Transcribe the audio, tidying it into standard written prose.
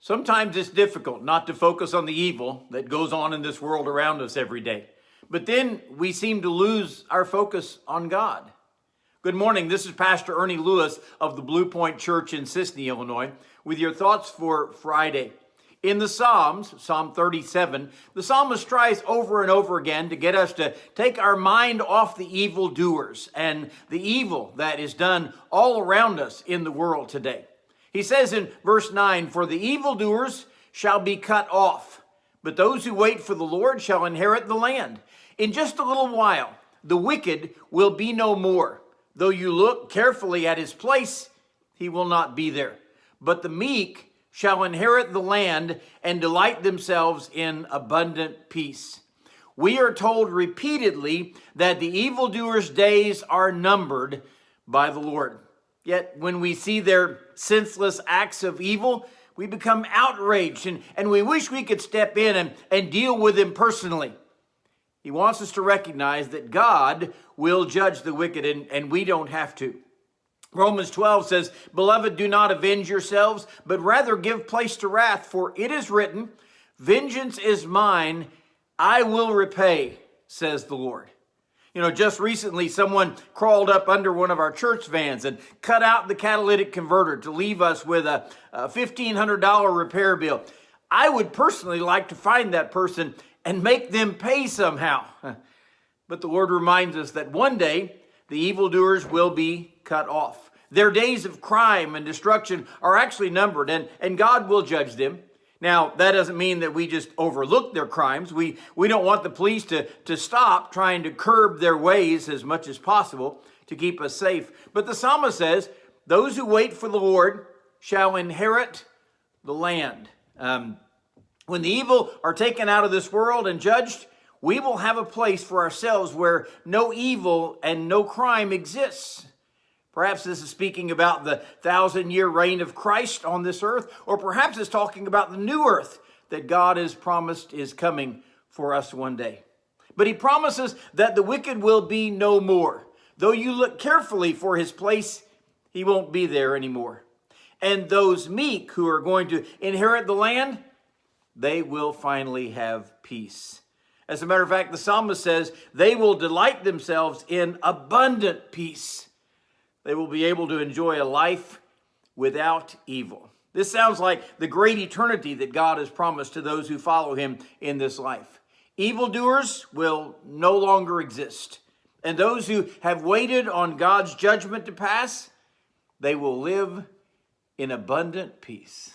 Sometimes it's difficult not to focus on the evil that goes on in this world around us every day. But then we seem to lose our focus on God. Good morning. This is Pastor Ernie Lewis of the Blue Point Church in Sisney, Illinois, with your thoughts for Friday. In the Psalms, Psalm 37, the psalmist tries over and over again to get us to take our mind off the evildoers and the evil that is done all around us in the world today. He says in verse 9, "For the evildoers shall be cut off, but those who wait for the Lord shall inherit the land. In just a little while, the wicked will be no more. Though you look carefully at his place, he will not be there. But the meek shall inherit the land and delight themselves in abundant peace." We are told repeatedly that the evildoers' days are numbered by the Lord. Yet when we see their senseless acts of evil, we become outraged and we wish we could step in and deal with them personally. He wants us to recognize that God will judge the wicked and we don't have to. Romans 12 says, "Beloved, do not avenge yourselves, but rather give place to wrath, for it is written, 'Vengeance is mine, I will repay,' says the Lord." Just recently, someone crawled up under one of our church vans and cut out the catalytic converter to leave us with a $1,500 repair bill. I would personally like to find that person and make them pay somehow. But the Lord reminds us that one day the evildoers will be cut off. Their days of crime and destruction are actually numbered, and God will judge them. Now, that doesn't mean that we just overlook their crimes. We don't want the police to stop trying to curb their ways as much as possible to keep us safe. But the psalmist says, "Those who wait for the Lord shall inherit the land." When the evil are taken out of this world and judged, we will have a place for ourselves where no evil and no crime exists. Perhaps this is speaking about the 1,000-year reign of Christ on this earth, or perhaps it's talking about the new earth that God has promised is coming for us one day. But he promises that the wicked will be no more. Though you look carefully for his place, he won't be there anymore. And those meek who are going to inherit the land, they will finally have peace. As a matter of fact, the psalmist says they will delight themselves in abundant peace. They will be able to enjoy a life without evil. This sounds like the great eternity that God has promised to those who follow him in this life. Evildoers will no longer exist. And those who have waited on God's judgment to pass, they will live in abundant peace.